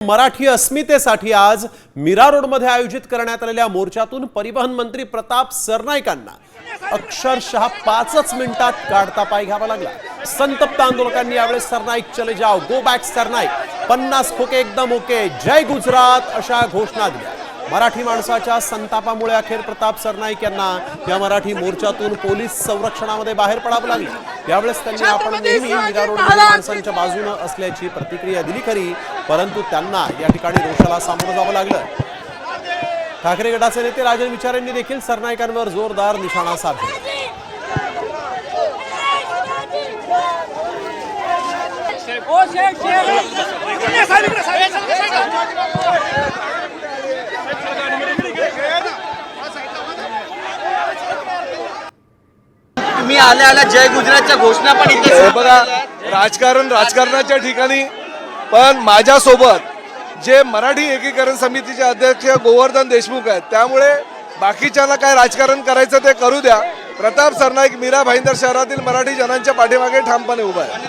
मराठी अस्मितेसाठी आज मीरा रोडमध्ये आयोजित करण्यात आलेल्या मोर्चातून परिवहन मंत्री प्रताप सरनाईकांना अक्षरशः 5 मिनिटात काढता पाय घ्यावा लागला। संतप्त आंदोलकांनी यावेळी सरनाईक चले जाओ, गो बॅक सरनाईक, 50 खोके एकदम ओके, जय गुजरात अशा घोषणा दिल्या। मराठी माणसाच्या संतापामुळे अखेर प्रताप सरनाईक यांना या मराठी मोर्चातून पोलीस संरक्षणामध्ये बाहेर पडावं लागलं। यावेळेस त्यांनी आपण नेहमी मीरा रोडमध्ये माणसांच्या बाजूने असल्याची प्रतिक्रिया दिली खरी, परंतु त्यांना या ठिकाणी रोषाला सामोरं जावं लागलं। ठाकरे गटाचे नेते राजन विचारे यांनी देखील सरनाईकांवर जोरदार निशाणा साधला। तुम्ही आल्या जय गुजरातच्या घोषणा पण इथे बघा, राजकारणाच्या ठिकाणी पण माझ्यासोबत जे मराठी एकीकरण समितीचे अध्यक्ष गोवर्धन देशमुख आहेत, त्यामुळे बाकीच्यांना काय राजकारण करायचं ते करू द्या। प्रताप सरनाईक मीरा भाईंदर शहरातील मराठी जनांच्या पाठीमागे ठामपणे उभा आहे।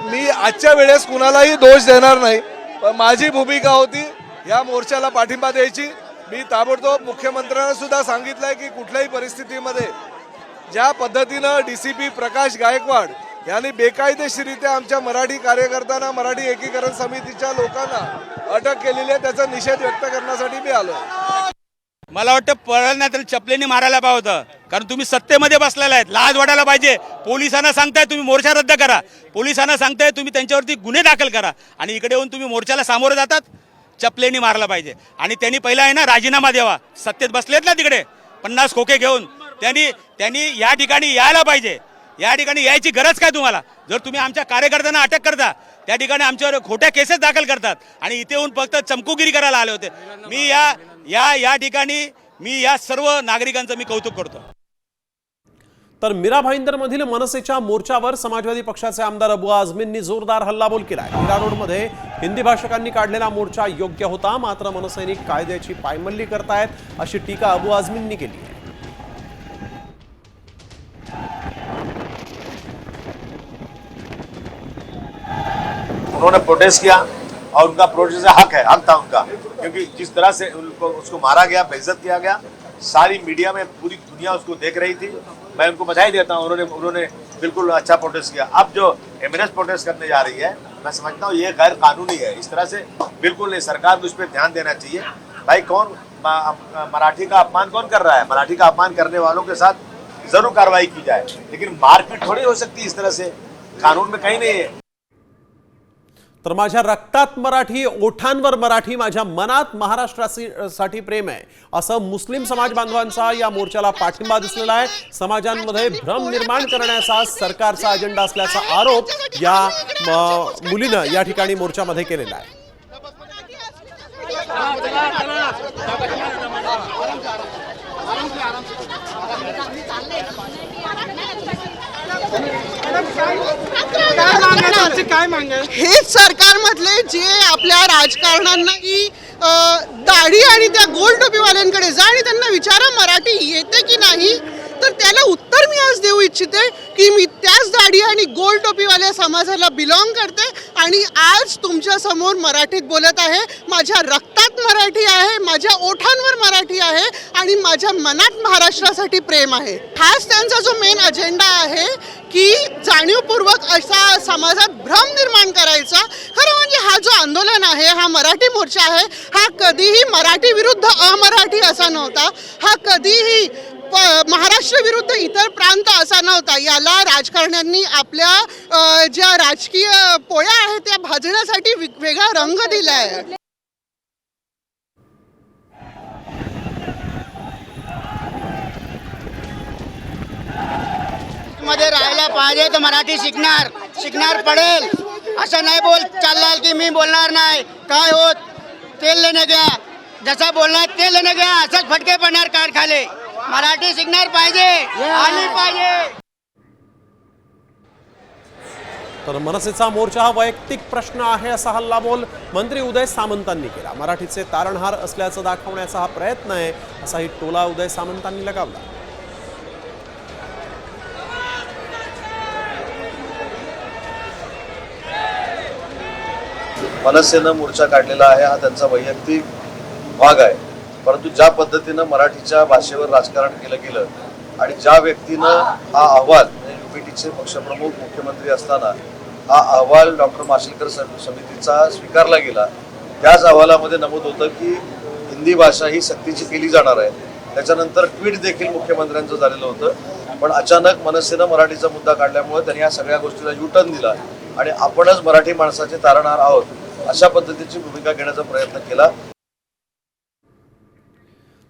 मी आजच्या वेळेस कुणालाही दोष देणार नाही, पण माझी भूमिका होती या मोर्चाला पाठिंबा द्यायची। मी ताबडतोब मुख्यमंत्र्यांना सुद्धा सांगितलंय की कुठल्याही परिस्थितीमध्ये ज्या पद्धतीनं डीसीपी प्रकाश गायकवाड यांनी बेकायदेशीरित्या आमच्या मराठी कार्यकर्त्यांना, मराठी एकीकरण समितीच्या लोकांना अटक केलेली आहे, त्याचा निषेध व्यक्त करण्यासाठी मी आलो। मला वाटतं पळणार तर चपलेने मारायला पाहिजे होतं, कारण तुम्ही सत्तेमध्ये बसलेला आहेत, लाज वाटायला पाहिजे। पोलिसांना सांगताय तुम्ही मोर्चा रद्द करा, पोलिसांना सांगताय तुम्ही त्यांच्यावरती गुन्हे दाखल करा, आणि इकडे येऊन तुम्ही मोर्चाला सामोरे जातात। चपलेने मारला पाहिजे, आणि त्यांनी पहिला आहे ना राजीनामा द्यावा। सत्तेत बसलेत ना तिकडे 50 खोके घेऊन, त्यांनी या ठिकाणी यायला पाहिजे। या ठिकाणी यायची गरज काय तुम्हाला? जर तुम्ही आमच्या कार्यकर्त्यांना अटक करता, त्या ठिकाणी आमच्यावर खोट्या केसेस दाखल करतात, आणि इथे येऊन फक्त चमकुगिरी करायला आले होते। मी या ठिकाणी या सर्व नागरिकांचं मी कौतुक करतो। तर मीरा भाईंदर मधील मनसेच्या मोर्चावर समाजवादी पक्षाचे आमदार अबू आझमींनी जोरदार हल्लाबोल केलाय। मीरा रोडमध्ये हिंदी भाषकांनी काढलेला मोर्चा योग्य होता, मात्र मनसैनिक कायद्याची पायमल्ली करतायत अशी टीका अबू आझमींनी केली आहे। उन्होंने प्रोटेस्ट किया और उनका प्रोटेस्ट हक था उनका, क्योंकि जिस तरह से उसको मारा गया, बेइज्जत किया गया, सारी मीडिया में पूरी दुनिया उसको देख रही थी। मैं उनको बधाई देता हूँ, उन्होंने बिल्कुल अच्छा प्रोटेस्ट किया। अब जो एमएनएस प्रोटेस्ट करने जा रही है, मैं समझता हूँ ये गैर कानूनी है। इस तरह से बिल्कुल नहीं, सरकार को इस पर ध्यान देना चाहिए। भाई कौन मराठी का अपमान कौन कर रहा है? मराठी का अपमान करने वालों के साथ जरूर कार्रवाई की जाए, लेकिन मारपीट थोड़ी हो सकती इस तरह से, कानून में कहीं नहीं है। तर माझ्या रक्तात मराठी, ओठांवर मराठी, माझ्या मनात महाराष्ट्रासाठी प्रेम आहे असं मुस्लिम समाज बांधवांचा या मोर्चाला पाठिंबा दिसलेला आहे। समाजांमध्ये भ्रम निर्माण करण्याचा सरकारचा अजेंडा असल्याचा आरोप या मुलीनं या ठिकाणी मोर्चामध्ये केलेला आहे। हेच सरकारमधले जे आपल्या राजकारण्यांना की दाढी आणि त्या गोल टोपीवाल्यांकडे जा आणि त्यांना विचारा मराठी येते की नाही, तर त्याला उत्तर मी आज देऊ इच्छिते की मी त्याच दाढी आणि गोल टोपीवाल्या समाजाला बिलॉंग करते, आणि आज तुमच्या समोर मराठीत बोलत आहे। माझ्या रक्तात मराठी आहे, माझ्या ओठांवर मराठी आहे, आणि माझ्या मनात महाराष्ट्रासाठी प्रेम आहे। हाच त्यांचा जो मेन अजेंडा आहे की जाणीवपूर्वक असा समाजात भ्रम निर्माण करायचा। खरं म्हणजे हा जो आंदोलन आहे, हा मराठी मोर्चा आहे, हा कधीही मराठी विरुद्ध अमराठी असा नव्हता, हा कधीही महाराष्ट्र विरुद्ध इतर प्रांत असा नव्हता। याला राजकारण्यांनी आपल्या ज्या राजकीय पोळ्या आहेत त्या भाजण्यासाठी वेगळा रंग दिला आहे। मध्ये राहायला पाहिजे तर मराठी शिकणार पडेल। असं नाही चाललाल की मी बोलणार नाही, काय होत तेल लेने गया, जसा बोलणार तेल लेने गया असंच फटके पडणार कार खाले। मराठी शिकणार पाहिजे, आली पाहिजे। तर मनसेचा मोर्चा हा वैयक्तिक प्रश्न आहे असा हल्लाबोल मंत्री उदय सामंतांनी केला। मराठीचे तारणहार असल्याचं दाखवण्याचा हा प्रयत्न आहे असाही टोला उदय सामंतांनी लगावला। मनसेनं मोर्चा काढलेला आहे हा त्यांचा वैयक्तिक भाग आहे, परंतु ज्या पद्धतीनं मराठीच्या भाषेवर राजकारण केलं गेलं आणि ज्या व्यक्तीनं हा अहवाल म्हणजे युपीटीचे पक्षप्रमुख मुख्यमंत्री असताना हा अहवाल डॉक्टर माशेलकर समितीचा स्वीकारला गेला, त्याच अहवालामध्ये नमूद होतं की हिंदी भाषा ही सक्तीची केली जाणार आहे. त्याच्यानंतर ट्विट देखील मुख्यमंत्र्यांचं झालेलं होतं, पण अचानक मनसेनं मराठीचा मुद्दा काढल्यामुळे त्यांनी या सगळ्या गोष्टीला युटर्न दिला आणि आपणच मराठी माणसाचे तारणहार आहोत अशा पद्धतीची भूमिका घेण्याचा प्रयत्न केला.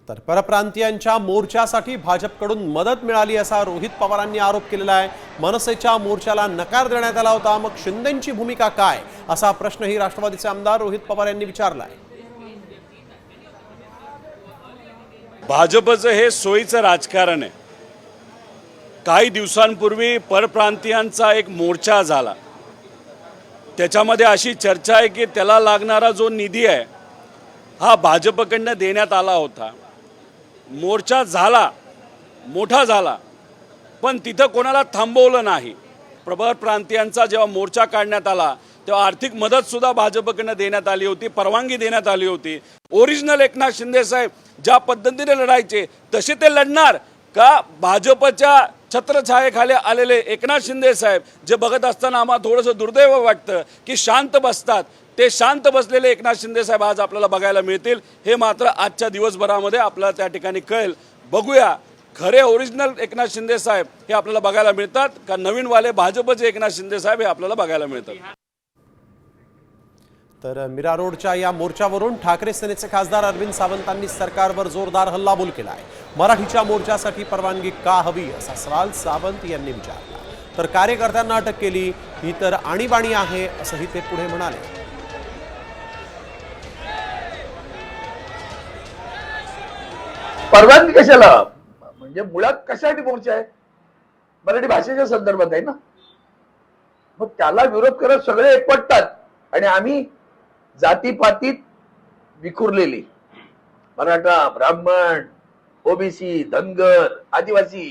तर परप्रांतीयांच्या मोर्चासाठी भाजपकडून मदत मिळाली असा रोहित पवारांनी आरोप केलेला आहे. मनसेच्या मोर्चाला नकार देण्यात आला होता, मग शिंदेंची भूमिका काय असा प्रश्नही राष्ट्रवादीचे आमदार रोहित पवार यांनी विचारला आहे. भाजपचं हे सोयीचं राजकारण आहे. काही दिवसांपूर्वी परप्रांतीयांचा एक मोर्चा झाला, त्याच्यामध्ये अशी चर्चा आहे की त्याला लागणारा जो निधी आहे हा भाजपकडनं देण्यात आला होता. मोर्चा झाला, मोठा झाला, पण तिथं कोणाला थांबवलं नाही. परप्रांतीयांचा जेव्हा मोर्चा काढण्यात आला तेव्हा आर्थिक मदत सुद्धा भाजपकडनं देण्यात आली होती, परवानगी देण्यात आली होती. ओरिजिनल एकनाथ शिंदे साहेब ज्या पद्धतीने लढायचे तसे ते लढणार का? भाजपच्या छत्रछायेखाली आलेले एकनाथ शिंदे साहेब जे बघत असताना आम्हाला थोडंसं दुर्दैव वाटतं की शांत बसतात, ते शांत बसलेले एकनाथ शिंदे साहेब आज आपल्याला बघायला मिळतील. हे मात्र आजच्या दिवसभरामध्ये आपल्याला त्या ठिकाणी कळेल. बघूया खरे ओरिजिनल एकनाथ शिंदे साहेब हे आपल्याला बघायला मिळतात का नवीनवाले भाजपचे एकनाथ शिंदे साहेब हे आपल्याला बघायला मिळतात. तर मीरा रोडच्या या मोर्चावरून ठाकरे सेनेचे खासदार अरविंद सावंतांनी सरकारवर जोरदार हल्लाबोल केला आहे. मराठीच्या मोर्चासाठी परवानगी का हवी असा सवाल सावंत यांनी विचारला. तर कार्यकर्त्यांना अटक केली ही तर आणीबाणी आहे असंही ते पुढे म्हणाले. परवानगी कशाला, म्हणजे मुळात कशासाठी मोर्चा आहे? मराठी भाषेच्या संदर्भात आहे ना. मग त्याला विरोध करत सगळे एकवटतात आणि आम्ही जातीपातीत विखुरलेली मराठा, ब्राह्मण, ओबीसी, धनगर, आदिवासी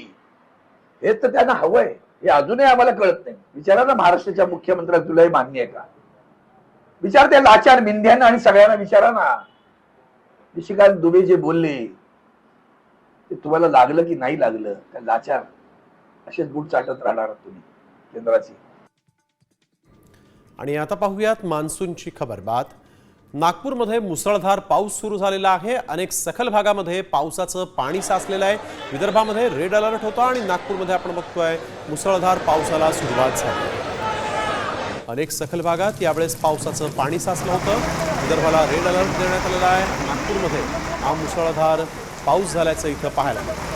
हे तर त्यांना हवंय, हे अजूनही आम्हाला कळत नाही. विचारा ना महाराष्ट्राच्या मुख्यमंत्र्यांना, तुलाही मान्य आहे का? विचार त्या लाचार मिंध्यानं आणि सगळ्यांना विचारा ना. निशिकांत दुबे जे बोलले ते तुम्हाला लागलं की नाही लागलं? त्या लाचार असेच बूट चाटत राहणार तुम्ही केंद्राची. आणि आता पाहूयात मान्सूनची खबर. बात नागपूरमध्ये मुसळधार पाऊस सुरू झालेला आहे. अनेक सखल भागामध्ये पावसाचं पाणी साचलेलं आहे. विदर्भामध्ये रेड अलर्ट होता आणि नागपूरमध्ये आपण बघतोय मुसळधार पावसाला सुरुवात झाली. अनेक सखल भागात यावेळेस पावसाचं पाणी साचलं होतं. विदर्भाला रेड अलर्ट देण्यात आलेला आहे. नागपूरमध्ये हा मुसळधार पाऊस झाल्याचं इथं पाहायला मिळतं.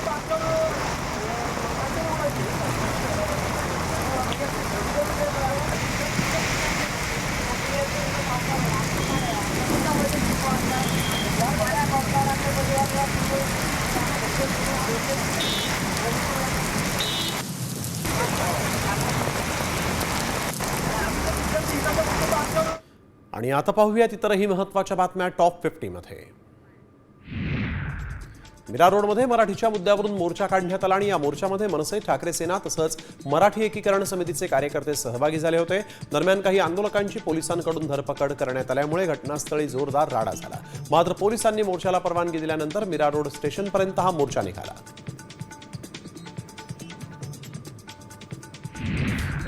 आणि आता पाहूयात इतरही महत्त्वाच्या बातम्या टॉप 50 मध्ये. मीरा रोडमध्ये मराठीच्या मुद्द्यावरून मोर्चा काढण्यात आला आणि या मोर्चामध्ये मनसे, ठाकरे सेना तसंच मराठी एकीकरण समितीचे कार्यकर्ते सहभागी झाले होते. दरम्यान काही आंदोलकांची पोलिसांकडून धरपकड करण्यात आल्यामुळे घटनास्थळी जोरदार राडा झाला. मात्र पोलिसांनी मोर्चाला परवानगी दिल्यानंतर मीरा रोड स्टेशनपर्यंत हा मोर्चा निघाला.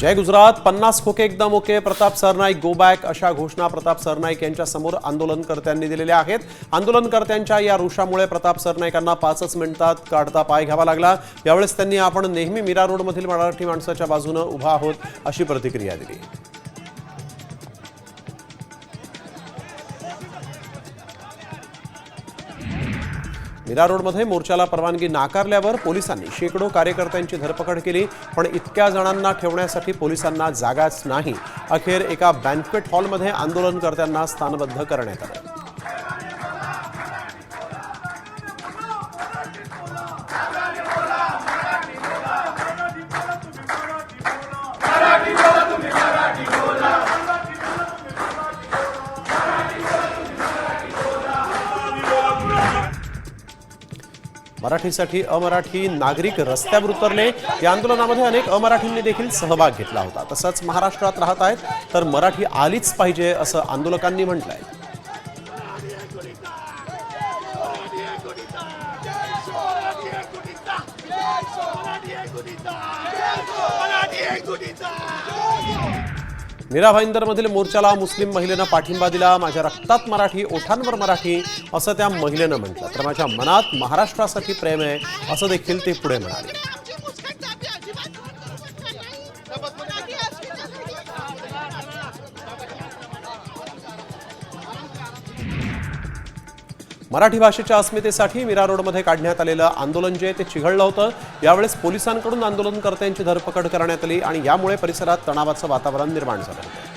जय गुजरात, 50 खोके एकदम okay, Pratap Sarnaik go back अशा घोषणा प्रताप सरनाईक यांच्या समोर आंदोलनकर्त्यांनी दिलेल्या आहेत. आंदोलनकर्त्यांच्या या रोषामुळे प्रताप सरनाईकांना 5 मिनिटात काढता पाय घ्यावा लागला. यावेळेस त्यांनी आपण नेहमी मीरा रोडमधील मराठी माणसाच्या बाजूने उभा आहोत अशी प्रतिक्रिया दिली. मीरा रोडमध्ये मोर्चाला परवानगी नाकारल्यावर पोलिसांनी शेकडो कार्यकर्त्यांची धरपकड केली, पण इतक्या जणांना ठेवण्यासाठी पोलिसांना जागाच नाही. अखेर एका बँक्वेट हॉलमध्ये आंदोलनकर्त्यांना स्थानबद्ध करण्यात आलं. मराठीसाठी अमराठी नागरिक रस्त्यावर उतरले। या आंदोलनामध्ये अनेक अमराठींनी देखील सहभाग घेतला होता। तसंच महाराष्ट्रात राहत आहेत तर मराठी आलीच पाहिजे असं आंदोलकांनी म्हटलंय। मीरा भाईंदरमधील मोर्चाला मुस्लिम महिलेनं पाठिंबा दिला। माझ्या रक्तात मराठी, ओठांवर मराठी असं त्या महिलेनं म्हटलं। तर माझ्या मनात महाराष्ट्रासाठी प्रेम आहे असं देखील ते पुढे म्हणाले। मराठी भाषेच्या अस्मितेसाठी मीरा रोडमध्ये काढण्यात आलेलं आंदोलन जे ते चिघळलं होतं। यावेळेस पोलिसांकडून आंदोलनकर्त्यांची धरपकड करण्यात आली आणि यामुळे परिसरात तणावाचं वातावरण निर्माण झालं होतं।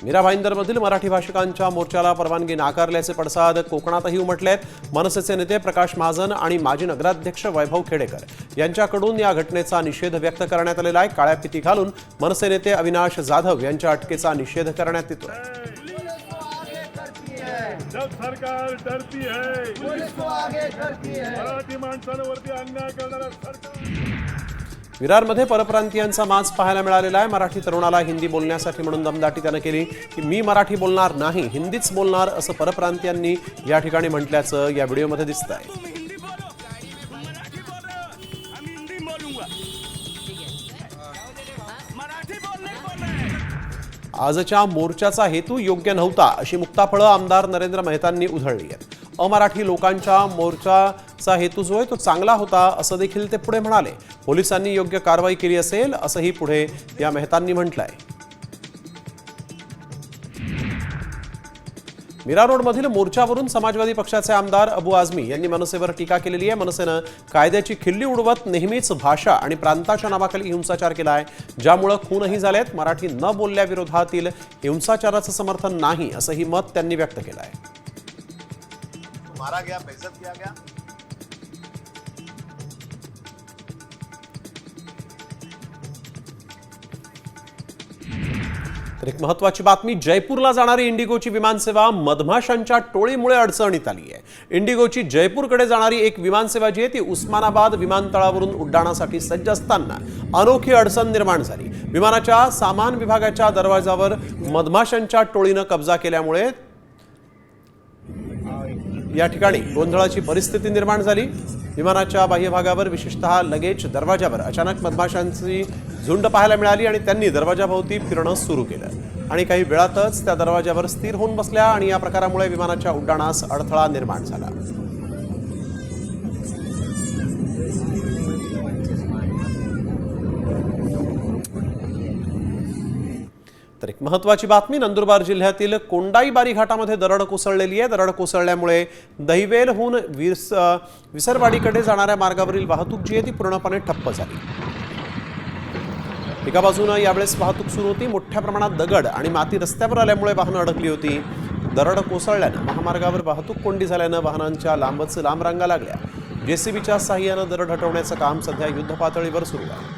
मीरा भाईंदरमधील मराठी भाषिकांच्या मोर्चाला परवानगी नाकारल्याचे पडसाद कोकणातही उमटलेत। मनसेचे नेते प्रकाश महाजन आणि माजी नगराध्यक्ष वैभव खेडेकर यांच्याकडून या घटनेचा निषेध व्यक्त करण्यात आलेला आहे। काळ्या फिती घालून मनसे नेते अविनाश जाधव यांच्या अटकेचा निषेध करण्यात येतो। जब सरकार डरती है, पुलिस को आगे करती है, मराठी माणसांवरती अन्याय करणारा सरकार। विरारमध्ये परप्रांतीयांचा माज पाहायला मिळालेला आहे। मराठी तरुणाला हिंदी बोलण्यासाठी म्हणून दमदाटी त्यानं केली की मी मराठी बोलणार नाही, हिंदीच बोलणार असं परप्रांतीयांनी या ठिकाणी म्हटल्याचं या व्हिडिओमध्ये दिसत आहे। आजच्या मोर्चाचा हेतू योग्य नव्हता अशी मुक्ताफळं आमदार नरेंद्र मेहतांनी उधळली आहेत। अमराठी लोकांच्या मोर्चाचा हेतू जो आहे तो चांगला होता असं देखील ते पुढे म्हणाले। पोलिसांनी योग्य कारवाई केली असेल असंही पुढे या मेहतांनी म्हटलंय। मीरा रोडमधील मोर्चावरून समाजवादी पक्षाचे आमदार अबू आझमी यांनी मनसेवर टीका केलेली आहे। मनसेनं कायद्याची खिल्ली उडवत नेहमीच भाषा आणि प्रांताच्या नावाखाली हिंसाचार केला आहे, ज्यामुळे खूनही झालेत। मराठी न बोलल्याविरोधातील हिंसाचाराचं समर्थन नाही असंही मत त्यांनी व्यक्त केलं आहे। मारा गया, बेइज्जत किया गया। तर एक महत्त्वाची बातमी, जयपूरला जाणारी इंडिगोची विमानसेवा मधमाशांच्या टोळीमुळे अडचणीत आली आहे। इंडिगोची जयपूरकडे जाणारी एक विमानसेवा जी आहे ती उस्मानाबाद विमानतळावरून उड्डाणासाठी सज्ज असताना अनोखी अडचण निर्माण झाली। विमानाच्या सामान विभागाच्या दरवाजावर मधमाशांच्या टोळीनं कब्जा केल्यामुळे या ठिकाणी गोंधळाची परिस्थिती निर्माण झाली। विमानाच्या बाह्यभागावर विशेषतः लगेज दरवाजावर अचानक मधमाशांची झुंड पाहायला मिळाली आणि त्यांनी दरवाजाभोवती फिरणं सुरू केलं आणि काही वेळातच त्या दरवाजावर स्थिर होऊन बसल्या आणि या प्रकारामुळे विमानाच्या उड्डाणास अडथळा निर्माण झाला। तर एक महत्त्वाची बातमी, नंदुरबार जिल्ह्यातील कोंडाईबारी घाटामध्ये दरड कोसळलेली आहे। दरड कोसळल्यामुळे दहिवेलहून विसरवाडीकडे जाणाऱ्या मार्गावरील वाहतूक जी आहे ती पूर्णपणे ठप्प झाली। एका बाजूनं यावेळेस वाहतूक सुरू होती। मोठ्या प्रमाणात दगड आणि माती रस्त्यावर आल्यामुळे वाहनं अडकली होती। दरड कोसळल्यानं महामार्गावर वाहतूक कोंडी झाल्यानं वाहनांच्या लांबच लांब रांगा लागल्या। जेसीबीच्या साहाय्यानं दरड हटवण्याचं काम सध्या युद्धपातळीवर सुरू आहे।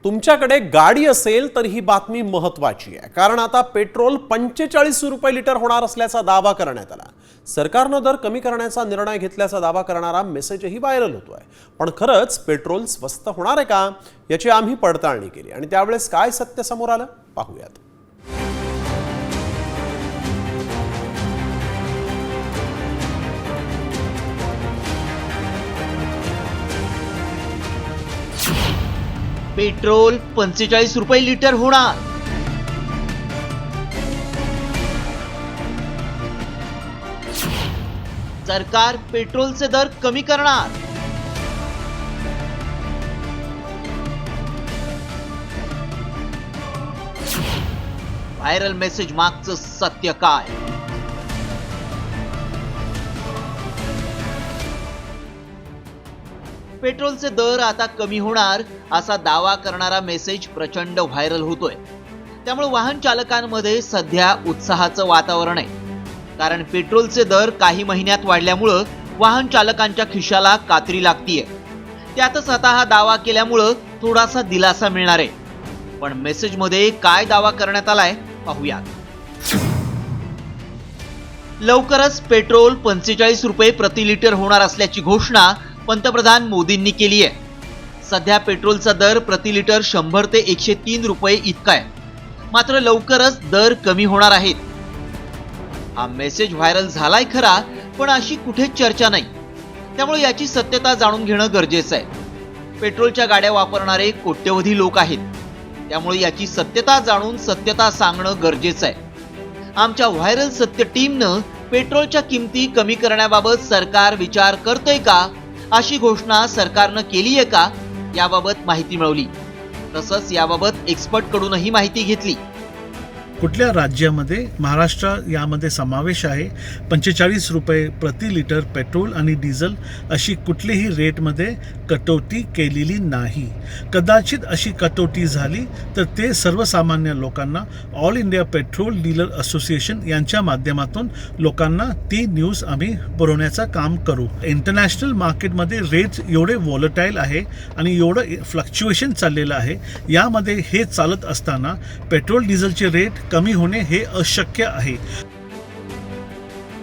तुमच्याकडे गाडी असेल तर ही बातमी महत्त्वाची आहे, कारण आता पेट्रोल 45 रुपये लिटर होणार असल्याचा दावा करण्यात आला। सरकारनं दर कमी करण्याचा निर्णय घेतल्याचा दावा करणारा मेसेजही व्हायरल होतोय। पण खरंच पेट्रोल स्वस्त होणार आहे का याची आम्ही पडताळणी केली आणि त्यावेळेस काय सत्य समोर आलं पाहूयात। पेट्रोल 45 रुपये लिटर होणार। सरकार पेट्रोलचे दर कमी करणार। व्हायरल मेसेज मागचं सत्य काय? पेट्रोलचे दर आता कमी होणार असा दावा करणारा मेसेज प्रचंड व्हायरल होतोय। त्यामुळे वाहन चालकांमध्ये सध्या उत्साहाचं वातावरण आहे। कारण पेट्रोलचे दर काही महिन्यात वाढल्यामुळं वाहन चालकांच्या खिशाला कात्री लागतीये. त्यातच आता हा दावा केल्यामुळं थोडासा दिलासा मिळणार आहे. पण मेसेजमध्ये काय दावा करण्यात आलाय पाहूयात. लवकरच पेट्रोल 45 रुपये प्रति लिटर होणार असल्याची घोषणा पंतप्रधान मोदींनी केली आहे. सध्या पेट्रोलचा दर प्रति लिटर 100 ते 103 रुपये इतका आहे. मात्र लवकरच दर कमी होणार आहेत. हा मेसेज व्हायरल झालाय खरा, पण अशी कुठेच चर्चा नाही. त्यामुळे याची सत्यता जाणून घेणं गरजेचं आहे. पेट्रोलच्या गाड्या वापरणारे कोट्यवधी लोक आहेत. त्यामुळे याची सत्यता जाणून सत्यता सांगणं गरजेचं आहे. आमच्या व्हायरल सत्य टीमनं पेट्रोलच्या किमती कमी करण्याबाबत सरकार विचार करतंय का, अशी घोषणा सरकारनं केली आहे का, याबाबत माहिती मिळवली. तसंच याबाबत एक्सपर्ट कडूनही माहिती घेतली. कुठल्या राज्यामध्ये महाराष्ट्र यामध्ये समावेश आहे. 45 रुपये प्रति लिटर पेट्रोल आणि डिझेल अशी कुठलीही रेटमध्ये कटौती केलेली नाही. कदाचित अशी कटौती झाली तर ते सर्वसामान्य लोकांना all India petrol dealer association यांच्या माध्यमातून लोकांना ती न्यूज आम्ही पुरवण्याचं काम करू. इंटरनॅशनल मार्केटमध्ये रेट एवढे व्हॉलटाईल आहे आणि एवढं फ्लक्च्युएशन चाललेलं आहे. यामध्ये हे चालत असताना पेट्रोल डिझेलचे रेट कमी होणे हे अशक्य आहे.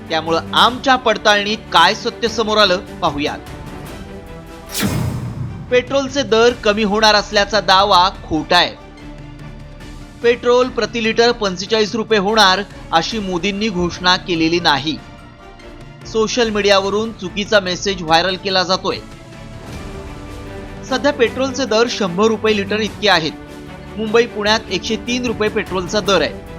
त्यामुळं आमच्या पडताळणीत काय सत्य समोर आलं पाहूयात. पेट्रोलचे दर कमी होणार असल्याचा दावा खोटा आहे. पेट्रोल प्रति लिटर 45 रुपये होणार अशी मोदींनी घोषणा केलेली नाही. सोशल मीडियावरून चुकीचा मेसेज व्हायरल केला जातोय. सध्या पेट्रोलचे दर 100 रुपये लिटर इतके आहेत. मुंबई पुण्यात 103 रुपये पेट्रोलचा दर आहे.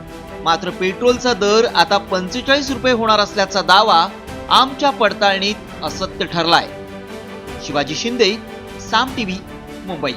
मात्र पेट्रोलचा दर आता 45 रुपये होणार असल्याचा दावा आमच्या पडताळणीत असत्य ठरलाय. शिवाजी शिंदे, साम टीव्ही, मुंबई.